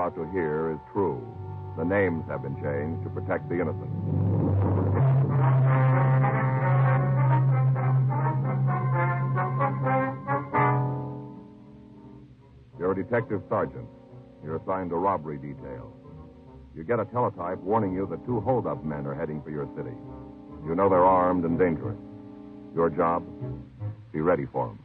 about to hear is true. The names have been changed to protect the innocent. You're a detective sergeant. You're assigned to robbery detail. You get a teletype warning you that 2 hold-up men are heading for your city. You know they're armed and dangerous. Your job? Be ready for them.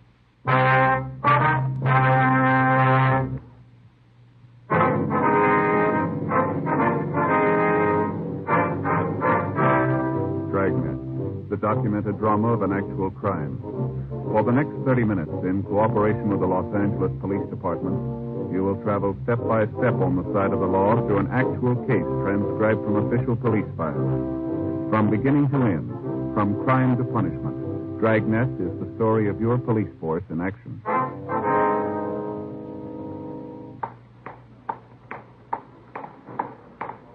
Dragnet, the documented drama of an actual crime. For the next 30 minutes, in cooperation with the Los Angeles Police Department, you will travel step by step on the side of the law through an actual case transcribed from official police files. From beginning to end, from crime to punishment, Dragnet is the story of your police force in action.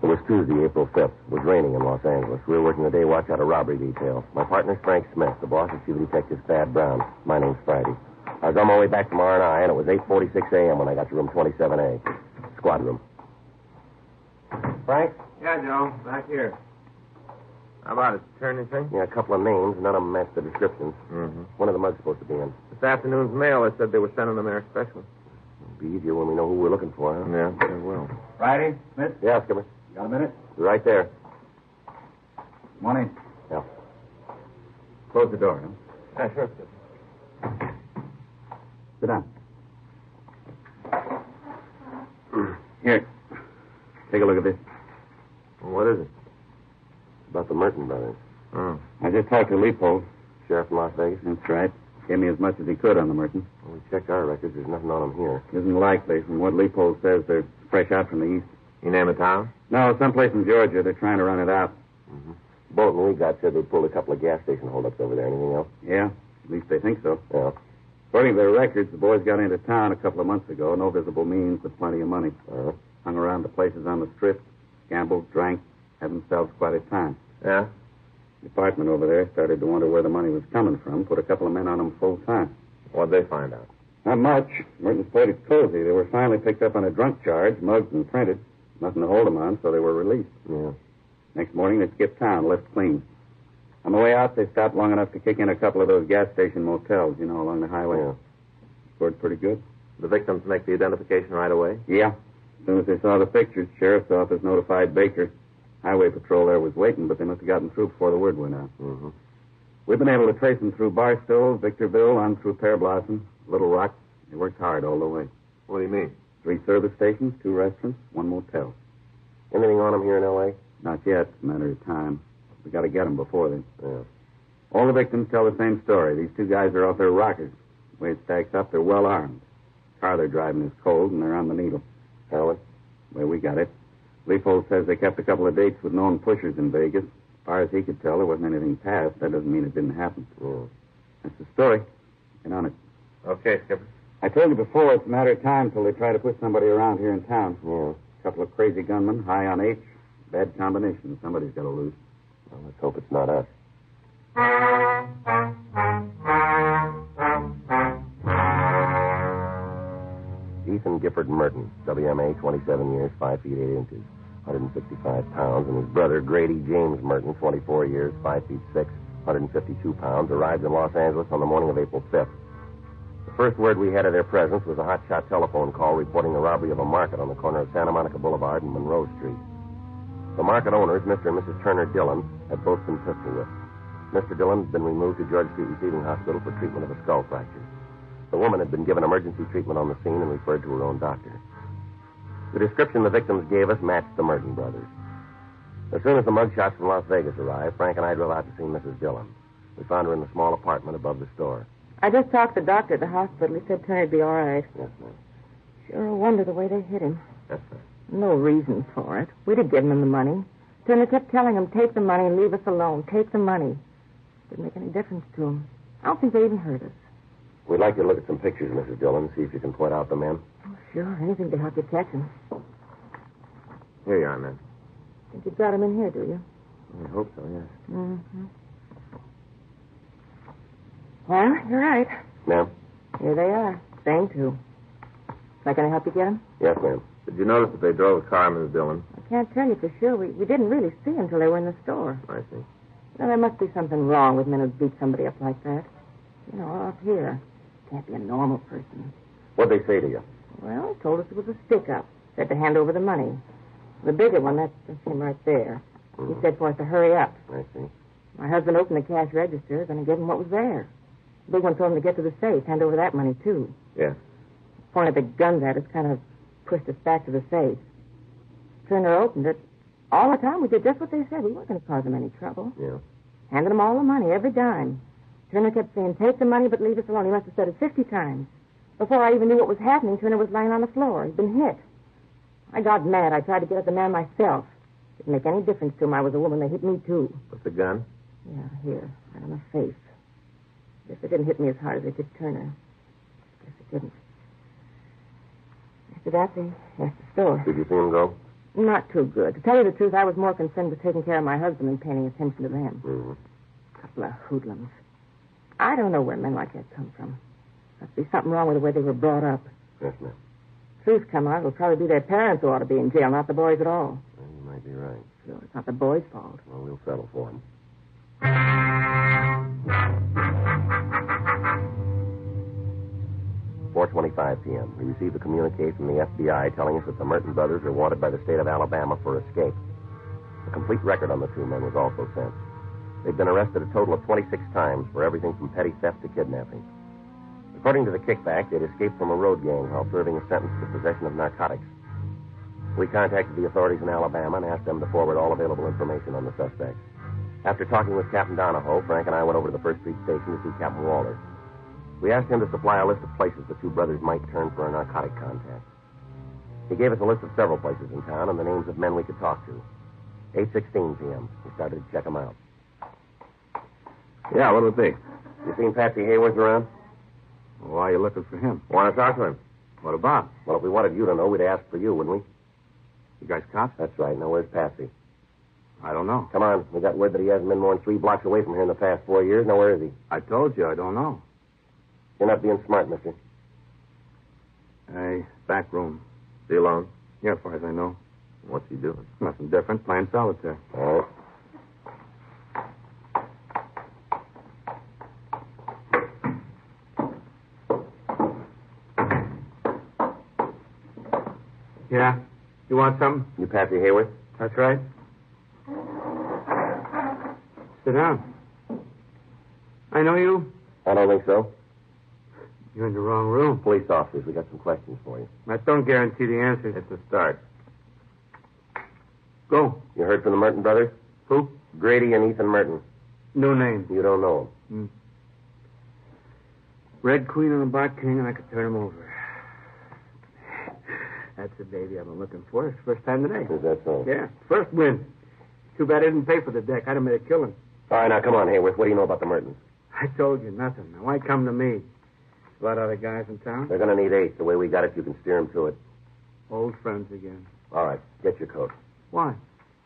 It was Tuesday, April 5th. It was raining in Los Angeles. We were working the day watch out of robbery detail. My partner's Frank Smith. The boss is Chief Detective Thad Brown. My name's Friday. I was on my way back from R&I, and it was 8:46 a.m. when I got to room 27A. Squad room. Frank? Yeah, Joe. Back here. How about it? Turn anything? Yeah, a couple of names. None of them match the descriptions. Mm-hmm. One of the mugs supposed to be in. This afternoon's mail, they said they were sending them there special. It'll be easier when we know who we're looking for, huh? Yeah, they will. Friday, Smith? Yeah, Skipper. Got a minute? You're right there. Morning. Yeah. Close the door, huh? Yeah, sure, Skipper. Sit down. Here. Take a look at this. Well, what is it? About the Merton brothers. Oh. I just talked to Leopold. Sheriff from Las Vegas? That's right. Gave me as much as he could on the Merton. Well, we checked our records. There's nothing on them here. Isn't likely. From what Leopold says, they're fresh out from the east. You name a town? No, someplace in Georgia. They're trying to run it out. Mm-hmm. Bulletin we got said they pulled a couple of gas station holdups over there. Anything else? Yeah, at least they think so. Yeah. According to their records, the boys got into town a couple of months ago. No visible means, but plenty of money. Hung around the places on the strip, gambled, drank, had themselves quite a time. Yeah? The department over there started to wonder where the money was coming from. Put a couple of men on them full time. What'd they find out? Not much. Merton's played it cozy. They were finally picked up on a drunk charge, mugged and printed. Nothing to hold them on, so they were released. Yeah. Next morning, they skipped town, left clean. On the way out, they stopped long enough to kick in a couple of those gas station motels, you know, along the highway. Yeah. Scored pretty good. The victims make the identification right away? Yeah. As soon as they saw the pictures, sheriff's office notified Baker. Highway patrol there was waiting, but they must have gotten through before the word went out. Mm-hmm. We've been able to trace them through Barstow, Victorville, on through Pear Blossom, Little Rock. They worked hard all the way. What do you mean? 3 service stations, 2 restaurants, 1 motel. Anything on them here in L.A.? Not yet. It's a matter of time. We got to get them before then. Yeah. All the victims tell the same story. These 2 guys are off their rockers. The way it stacks up, they're well armed. The car they're driving is cold, and they're on the needle. Heroin? The way we got it. Leopold says they kept a couple of dates with known pushers in Vegas. As far as he could tell, there wasn't anything passed. That doesn't mean it didn't happen. Yeah. That's the story. Get on it. Okay, Skipper. I told you before, it's a matter of time till they try to put somebody around here in town. Yeah. A couple of crazy gunmen, high on H. Bad combination. Somebody's got to lose. Well, let's hope it's not us. Ethan Gifford Merton, WMA, 27 years, 5 feet 8 inches, 165 pounds, and his brother Grady James Merton, 24 years, 5 feet 6, 152 pounds, arrived in Los Angeles on the morning of April 5th. The first word we had of their presence was a hotshot telephone call reporting the robbery of a market on the corner of Santa Monica Boulevard and Monroe Street. The market owners, Mr. and Mrs. Turner Dillon, had both been pistol whipped. Mr. Dillon had been removed to George Street Receiving Hospital for treatment of a skull fracture. The woman had been given emergency treatment on the scene and referred to her own doctor. The description the victims gave us matched the Merton brothers. As soon as the mugshots from Las Vegas arrived, Frank and I drove out to see Mrs. Dillon. We found her in the small apartment above the store. I just talked to the doctor at the hospital. He said Turner'd be all right. Yes, ma'am. Sure a wonder the way they hit him. Yes, sir. No reason for it. We'd have given him the money. Turner kept telling him, take the money and leave us alone. Take the money. Didn't make any difference to him. I don't think they even heard us. We'd like you to look at some pictures, Mrs. Dillon, see if you can point out the men. Oh, sure. Anything to help you catch him. Here you are, man. Think you've got him in here, do you? I hope so, yes. Mm-hmm. Well, you're right. Ma'am? Here they are. Same two. Am I going to help you get him? Yes, ma'am. Did Did you notice that they drove a car in this building? I can't tell you for sure. We didn't really see until they were in the store. I see. Now, there must be something wrong with men who beat somebody up like that. You know, up here. Can't be a normal person. What'd they say to you? Well, he told us it was a stick-up. Said to hand over the money. The bigger one, that's him right there. He said for us to hurry up. I see. My husband opened the cash register, and I gave him what was there. The big one told him to get to the safe, hand over that money, too. Yeah. Pointed the guns at us, kind of pushed us back to the safe. Turner opened it. All the time, we did just what they said. We weren't going to cause them any trouble. Yeah. Handed them all the money, every dime. Turner kept saying, take the money, but leave us alone. He must have said it 50 times. Before I even knew what was happening, Turner was lying on the floor. He'd been hit. I got mad. I tried to get at the man myself. Didn't make any difference to him. I was a woman. They hit me, too. With the gun? Yeah, here. Right on the face. Guess they didn't hit me as hard as they did Turner. Guess it didn't. After that, they left the store. Did you see him go? Not too good. To tell you the truth, I was more concerned with taking care of my husband than paying attention to them. Mm-hmm. Couple of hoodlums. I don't know where men like that come from. Must be something wrong with the way they were brought up. Yes, ma'am. Truth come out, it'll probably be their parents who ought to be in jail, not the boys at all. Well, you might be right. Sure, it's not the boys' fault. Well, we'll settle for him. 4:25 p.m. We received a communique from the FBI telling us that the Merton brothers are wanted by the state of Alabama for escape. A complete record on the two men was also sent. They've been arrested a total of 26 times for everything from petty theft to kidnapping. According to the kickback, they'd escaped from a road gang while serving a sentence for possession of narcotics. We contacted the authorities in Alabama and asked them to forward all available information on the suspects. After talking with Captain Donahoe, Frank and I went over to the First Street station to see Captain Walter. We asked him to supply a list of places the two brothers might turn for a narcotic contact. He gave us a list of several places in town and the names of men we could talk to. 8:16 p.m. We started to check them out. Yeah, what'll it be? You seen Patsy Hayworth around? Well, why are you looking for him? Want to talk to him. What about? Well, if we wanted you to know, we'd ask for you, wouldn't we? You guys cops? That's right. Now, where's Patsy? I don't know. Come on. We got word that he hasn't been more than 3 blocks away from here in the past 4 years. Now, where is he? I told you, I don't know. You're not being smart, mister. Hey, back room. Is he alone? Yeah, as far as I know. What's he doing? Nothing different. Playing solitaire. All right. Yeah? You want something? You Patsy Hayworth? That's right. Sit down. I know you. I don't think so. You're in the wrong room. Police officers, we got some questions for you. That don't guarantee the answers. It's a start. Go. You heard from the Merton brothers? Who? Grady and Ethan Merton. No name. You don't know them. Red Queen and a Black King, and I could turn him over. That's the baby I've been looking for. It's the first time today. Is that so? Yeah. First win. Too bad I didn't pay for the deck. I'd have made a killing. All right, now, come on, Hayworth. What do you know about the Mertons? I told you nothing. Now, why come to me? A lot of other guys in town? They're going to need 8. The way we got it, you can steer them to it. Old friends again. All right, get your coat. Why?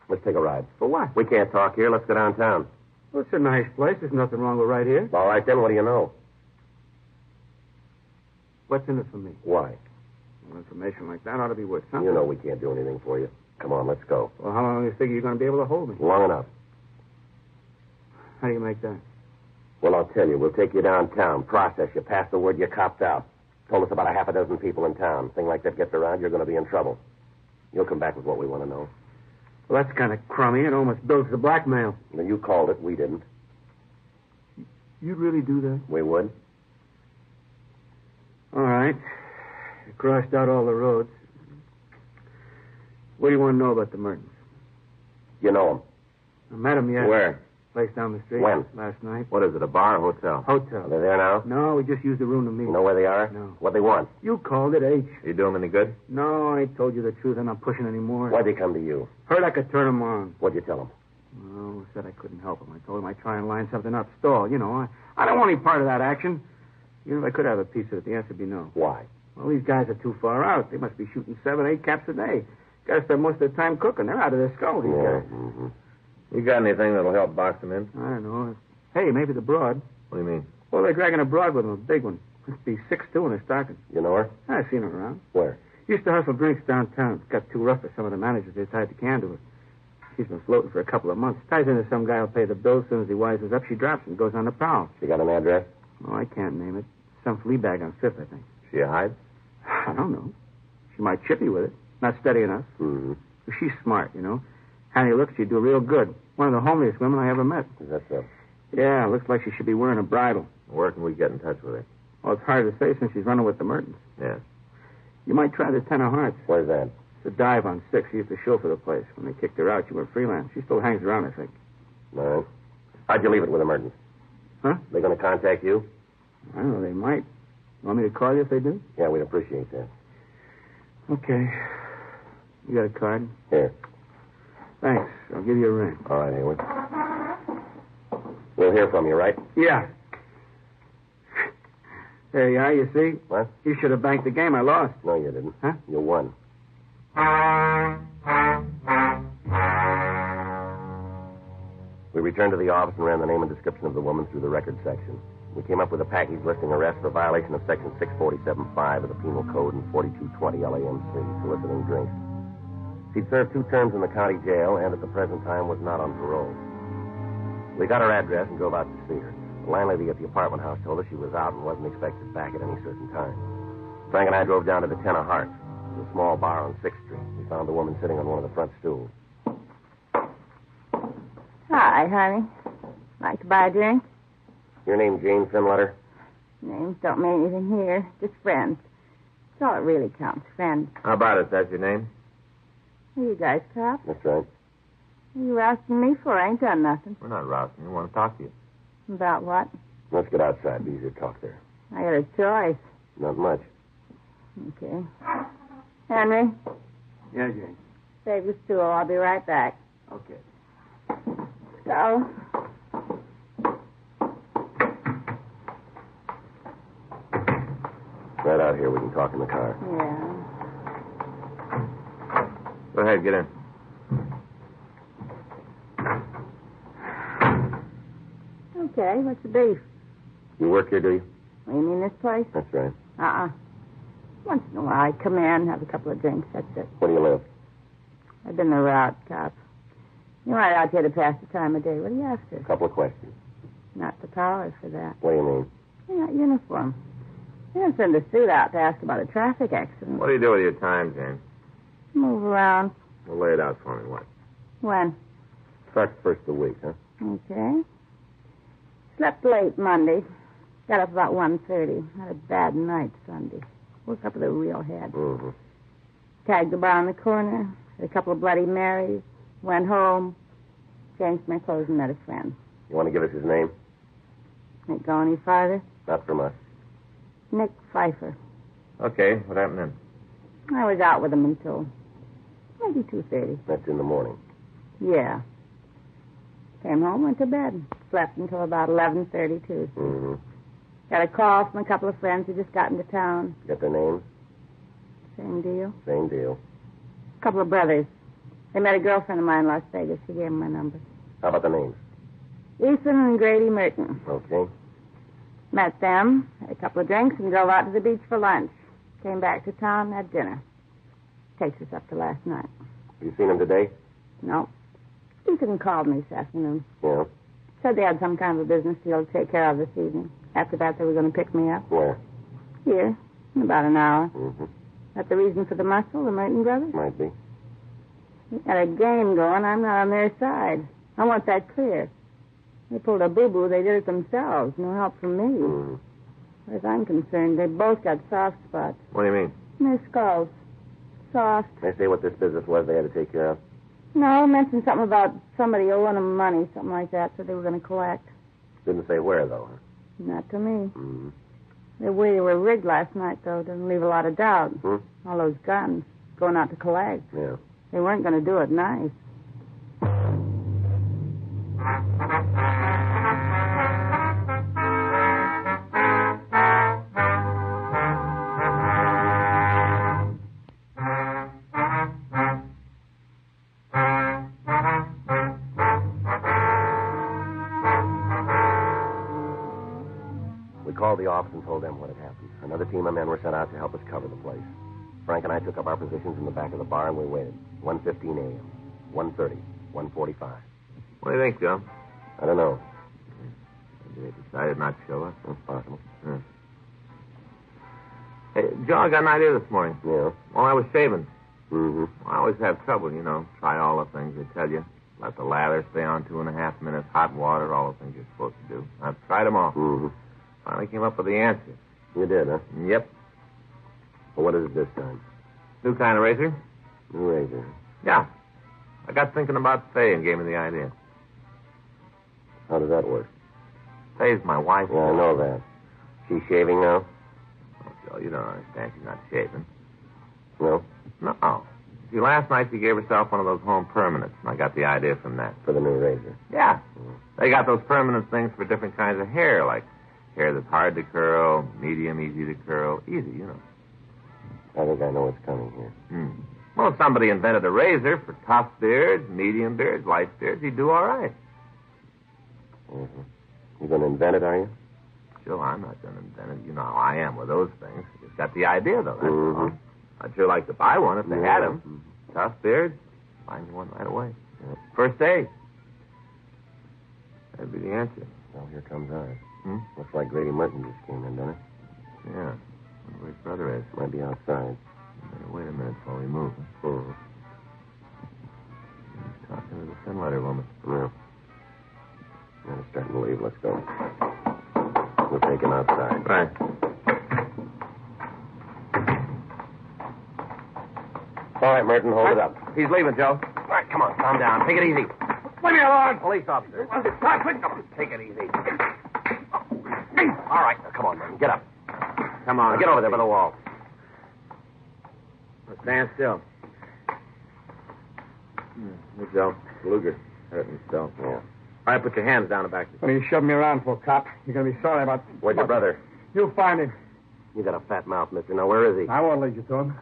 Let's take a ride. For what? We can't talk here. Let's go downtown. Well, it's a nice place. There's nothing wrong with right here. All right, then, what do you know? What's in it for me? Why? Well, information like that ought to be worth something. You know we can't do anything for you. Come on, let's go. Well, how long do you figure you're going to be able to hold me? Long enough. How do you make that? Well, I'll tell you. We'll take you downtown, process you, pass the word you copped out. Told us about a half a dozen people in town. Thing like that gets around, you're going to be in trouble. You'll come back with what we want to know. Well, that's kind of crummy. It almost builds the blackmail. Now, you called it. We didn't. You'd really do that? We would. All right. You crossed out all the roads. What do you want to know about the Mertons? You know them. I met them yet. Where? Place down the street. When? Last night. What is it, a bar or hotel? Hotel. They're there now? No, we just used the room to meet. You know where they are? No. What they want? You called it H. You do them any good? No, I told you the truth. I'm not pushing anymore. Why'd they come to you? Heard I could turn them on. What'd you tell them? Oh, said I couldn't help him. I told him I'd try and line something up. Stall, you know. I don't want any part of that action. Even if I could have a piece of it, the answer would be no. Why? Well, these guys are too far out. They must be shooting 7, 8 caps a day. Got to spend most of their time cooking. They're out of their skull, these guys. Mm-hmm. You got anything that'll help box them in? I don't know. Hey, maybe the broad. What do you mean? Well, they're dragging a broad with them, a big one. Must be 6'2" in her stocking. You know her? I've seen her around. Where? She used to hustle drinks downtown. It got too rough for some of the managers. They tied the can to her. She's been floating for a couple of months. Ties into some guy who'll pay the bill. As soon as he wisens up, she drops and goes on the prowl. She got an address? Oh, I can't name it. Some flea bag on 5th, I think. She a hide? I don't know. She might chip you with it. Not steady enough. Mm-hmm. But she's smart, you know. Handy look, she'd do real good. One of the homeliest women I ever met. Is that so? Yeah, looks like she should be wearing a bridle. Where can we get in touch with her? Well, it's hard to say since she's running with the Mertens. Yeah. You might try the 10 of Hearts. Where's that? It's a dive on 6. She used to show for the place. When they kicked her out, she went freelance. She still hangs around, I think. All right. How'd you leave it with the Mertens? Huh? They going to contact you? I don't know. They might. Want me to call you if they do? Yeah, we'd appreciate that. Okay. You got a card? Here. Thanks. I'll give you a ring. All right, Hayward. We'll hear from you, right? Yeah. There you are, you see? What? You should have banked the game. I lost. No, you didn't. Huh? You won. We returned to the office and ran the name and description of the woman through the record section. We came up with a package listing arrest for violation of Section 647.5 of the Penal Code and 4220 LAMC, soliciting drinks. She'd served 2 terms in the county jail and at the present time was not on parole. We got her address and drove out to see her. The landlady at the apartment house told us she was out and wasn't expected back at any certain time. Frank and I drove down to the 10 of Hearts, a small bar on 6th Street. We found the woman sitting on one of the front stools. Hi, honey. Like to buy a drink? Your name Jane Finletter? Names don't mean anything here. Just friends. That's all it really counts, friends. How about it? That's your name? Are you guys cops? That's right. What are you asking me for? I ain't done nothing. We're not rousing you. We want to talk to you. About what? Let's get outside. Be easier to talk there. I got a choice. Not much. Okay. Henry, Yeah, Jane. save the stool. I'll be right back. Okay. Go. Right out here. We can talk in the car. Yeah. Go ahead, get in. Okay, what's the beef? You work here, do you? Oh, you mean this place? That's right. Once in a while, I come in, have a couple of drinks. That's it. Where do you live? I've been the route cop. You're right out here to pass the time of day. What are you after? A couple of questions. Not the power for that. What do you mean? You're not uniform. You don't send a suit out to ask about a traffic accident. What do you do with your time, Jane? Move around. Well, lay it out for me. What? When? Starts first of the week, huh? Okay. Slept late Monday. Got up about 1:30. Had a bad night Sunday. Woke up with a real head. Mm-hmm. Tagged the bar on the corner. Had a couple of Bloody Marys. Went home. Changed my clothes and met a friend. You want to give us his name? Ain't go any farther. Not from us. Nick Pfeiffer. Okay, what happened then? I was out with him until maybe 2:30. That's in the morning. Yeah. Came home, went to bed. Slept until about 11:30 Tuesday. Mm-hmm. Got a call from a couple of friends who just got into town. Get their names? Same deal. Same deal. A couple of brothers. They met a girlfriend of mine in Las Vegas. She gave them my number. How about the names? Ethan and Grady Merton. Okay. Met them, had a couple of drinks, and drove out to the beach for lunch. Came back to town, had dinner. Takes us up to last night. Have you seen him today? No. Ethan called me this afternoon. Yeah. Said they had some kind of a business deal to take care of this evening. After that, they were going to pick me up. Where? Here, in about an hour. Mm-hmm. That the reason for the muscle, the Merton brothers? Might be. They got a game going. I'm not on their side. I want that clear. They pulled a boo-boo. They did it themselves. No help from me. Mm-hmm. As far as I'm concerned, they both got soft spots. What do you mean? In their skulls. Soft. They say what this business was they had to take care of? No, mentioned something about somebody owing them money, something like that, so they were going to collect. Didn't say where, though, huh? Not to me. Mm-hmm. The way they were rigged last night, though, didn't leave a lot of doubt. Hmm? All those guns going out to collect. Yeah. They weren't going to do it nice. We called the office and told them what had happened. Another team of men were sent out to help us cover the place. Frank and I took up our positions in the back of the bar, and we waited. 1:15 a.m., 1:30, 1:45. What do you think, Joe? I don't know. Maybe they decided not to show up. That's possible. Yeah. Hey, Joe, I got an idea this morning. Yeah. While I was shaving. Mm-hmm. I always have trouble, Try all the things they tell you. Let the lather stay on 2.5 minutes, hot water, all the things you're supposed to do. I've tried them all. Mm-hmm. Finally came up with the answer. You did, huh? Yep. Well, what is it this time? New kind of razor? New razor. Yeah. I got thinking about Faye and gave me the idea. How does that work? Faye's my wife. Yeah, I know that. She's shaving now? Oh, Joe, you don't understand. She's not shaving. No? No. See, last night she gave herself one of those home permanents, and I got the idea from that. For the new razor? Yeah. They got those permanent things for different kinds of hair, like hair that's hard to curl, medium, easy to curl. Easy, I think I know what's coming here. Well, if somebody invented a razor for tough beards, medium beards, light beards, he'd do all right. Mm-hmm. You going to invent it, are you? Joe, I'm not going to invent it. You know how I am with those things. Just got the idea, though. That's Mm-hmm. all. I'd sure like to buy one if they had them. Tough beards, find you one right away. Yep. First day. That'd be the answer. Well, here comes ours. Hmm? Looks like Grady Merton just came in, doesn't it? Yeah. Wonder where his brother is. Might be outside. Better wait a minute before we move. Mm-hmm. He's talking to the thin letter woman. Yeah. Yeah, it's starting to leave. Let's go. We'll take him outside. Right. All right, Merton, hold it up. He's leaving, Joe. All right, come on, calm down. Take it easy. Leave me alone. Police officer. Take it easy. All right, now, come on, Merton. Get up. Come on. Get over there by the wall. Stand still. Hey, Joe. Luger. Hurt himself. Yeah. All right, put your hands down the back. What are you shoving me around for, cop? You're going to be sorry about... Where's your brother? You'll find him. You got a fat mouth, mister. Now, where is he? I won't lead you to him.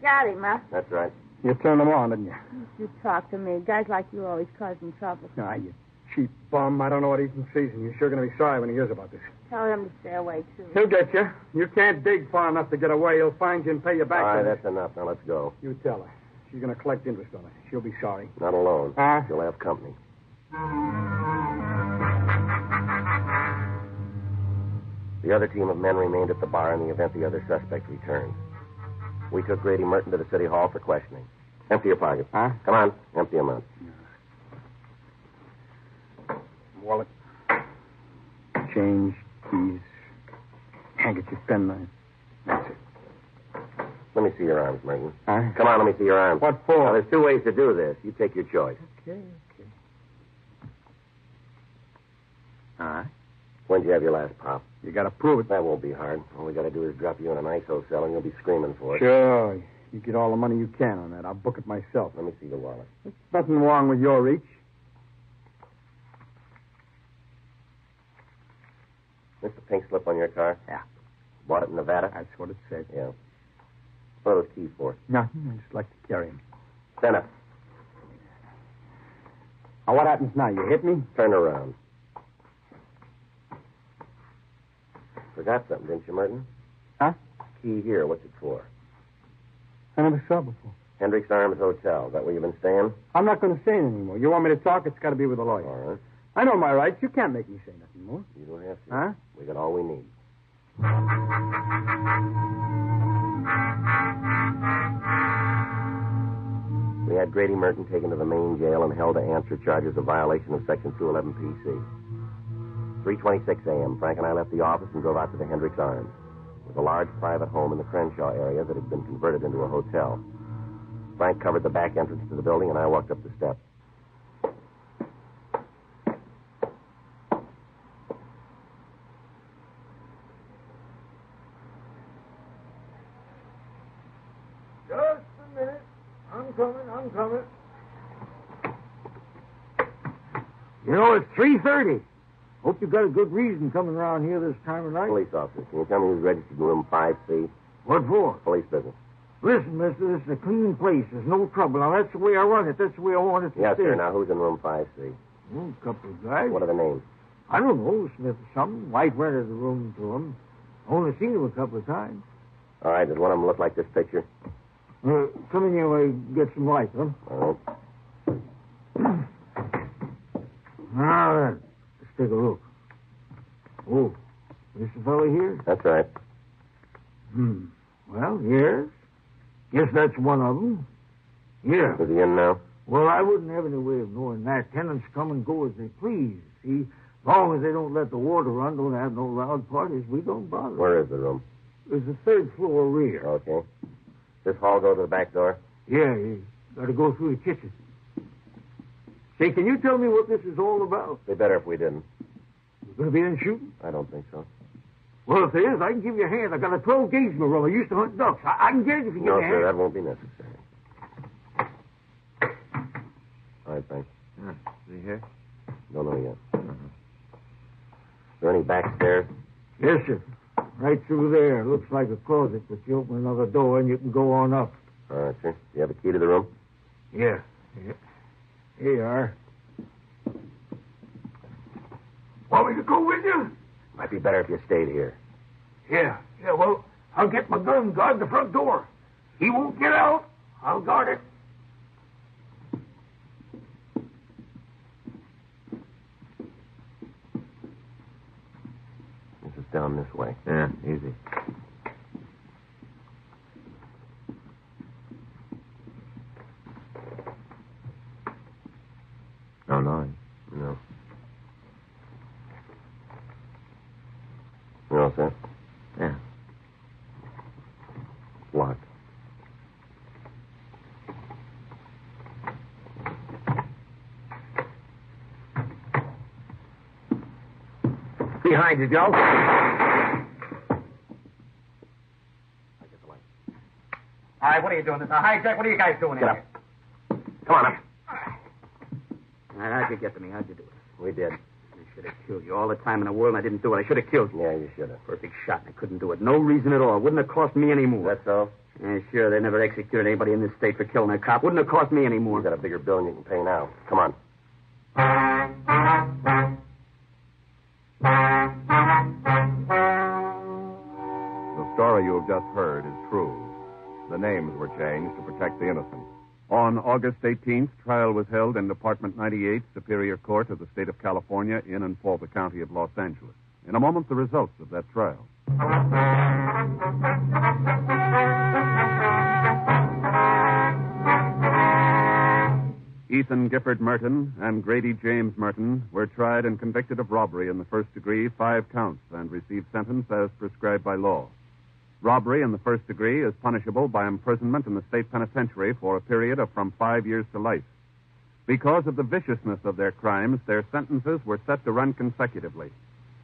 Got him, huh? That's right. You turned him on, didn't you? You talk to me. Guys like you always causing trouble. Ah, you cheap bum. I don't know what he's in season. You're sure going to be sorry when he hears about this. Tell him to stay away, too. He'll get you. You can't dig far enough to get away. He'll find you and pay you back. All right, that's enough. Now, let's go. You tell her. She's going to collect interest on it. She'll be sorry. Not alone. Huh? She'll have company. The other team of men remained at the bar in the event the other suspect returned. We took Grady Merton to the city hall for questioning. Empty your pockets. Huh? Come on, empty them out. Wallet. Change, keys, handkerchief, penknife. That's it. Let me see your arms, Merton. Huh? Come on, let me see your arms. What for? Now, there's two ways to do this. You take your choice. Okay. All right. When'd you have your last pop? You got to prove it. That won't be hard. All we got to do is drop you in an ISO cell, and you'll be screaming for it. Sure. You get all the money you can on that. I'll book it myself. Let me see the wallet. There's nothing wrong with your reach. Mr. Pink slip on your car? Yeah. Bought it in Nevada? That's what it said. Yeah. What are those keys for? Nothing. I just like to carry them. Stand up. Now, what happens now? You hit me? Turn around. Forgot something, didn't you, Merton? Huh? Key here. What's it for? I never saw it before. Hendricks Arms Hotel. Is that where you've been staying? I'm not going to say anything more. You want me to talk? It's got to be with a lawyer. All right. I know my rights. You can't make me say nothing more. You don't have to. Huh? We got all we need. We had Grady Merton taken to the main jail and held to answer charges of violation of Section 211 PC. 3:26 a.m., Frank and I left the office and drove out to the Hendricks Arms. It was a large private home in the Crenshaw area that had been converted into a hotel. Frank covered the back entrance to the building, and I walked up the steps. Just a minute. I'm coming. You know, it's 3:30. Hope you got a good reason coming around here this time of night. Police officer, can you tell me who's registered in room 5C? What for? Police business. Listen, mister, this is a clean place. There's no trouble. Now, that's the way I run it. That's the way I want it to Yes, stay. sir. Now, who's in room 5C? A couple of guys. What are the names? I don't know, Smith or something. Wife rented the room to him. Only seen him a couple of times. All right, does one of them look like this picture? Come in here while I get some light, huh? All right. Now then, let's take a look. Oh, this the fellow here? That's right. Well, yes. Guess that's one of them. Yeah. Is he in now? Well, I wouldn't have any way of knowing that. Tenants come and go as they please. See, long as they don't let the water run, don't have no loud parties, we don't bother. Where is the room? There's the third floor rear. Okay. This hall go to the back door? Yeah, you got to go through the kitchen. Say, can you tell me what this is all about? It'd be better if we didn't. You going to be in shooting? I don't think so. Well, if there is, I can give you a hand. I got a 12-gauge in my room. I used to hunt ducks. I can get it if you give No, me a hand. sir, that won't be necessary. All right, thanks. Is he here? Don't know yet. Is there any back stairs? Yes, sir. Right through there. Looks like a closet, but you open another door and you can go on up. All right, sir. Do you have a key to the room? Yeah. Here you are. Want me to go with you? Might be better if you stayed here. Yeah, well, I'll get my gun and guard the front door. He won't get out. I'll guard it. This is down this way. Yeah, easy. No noise. No. You all set? Yeah. Locked. Behind you, Joe. I get the light. All right, what are you doing? Hi, Jack, what are you guys doing Get here? up. Come on up. All right, how'd you get to me? How'd you do it? We did. I should have killed you all the time in the world, and I didn't do it. I should have killed you. Yeah, you should have. Perfect shot, and I couldn't do it. No reason at all. Wouldn't have cost me any more. That's so? Yeah, sure, they never executed anybody in this state for killing a cop. Wouldn't have cost me any more. You got a bigger bill than you can pay now. Come on. The story you have just heard is true. The names were changed to protect the innocent. On August 18th, trial was held in Department 98, Superior Court of the State of California, in and for the County of Los Angeles. In a moment, the results of that trial. Ethan Gifford Merton and Grady James Merton were tried and convicted of robbery in the first degree, 5 counts, and received sentence as prescribed by law. Robbery in the first degree is punishable by imprisonment in the state penitentiary for a period of from 5 years to life. Because of the viciousness of their crimes, their sentences were set to run consecutively.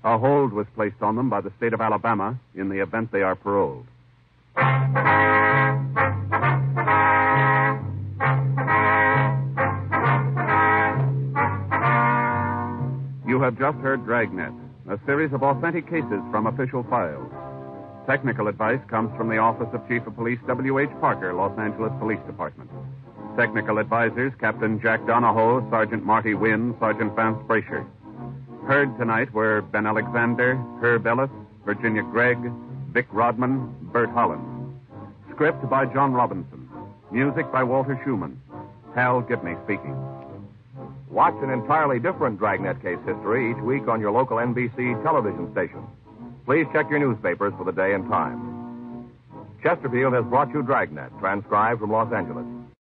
A hold was placed on them by the state of Alabama in the event they are paroled. You have just heard Dragnet, a series of authentic cases from official files. Technical advice comes from the Office of Chief of Police W.H. Parker, Los Angeles Police Department. Technical advisors, Captain Jack Donahoe, Sergeant Marty Wynn, Sergeant Vance Brasher. Heard tonight were Ben Alexander, Herb Ellis, Virginia Gregg, Vic Rodman, Bert Holland. Script by John Robinson. Music by Walter Schumann. Hal Gibney speaking. Watch an entirely different Dragnet case history each week on your local NBC television station. Please check your newspapers for the day and time. Chesterfield has brought you Dragnet, transcribed from Los Angeles.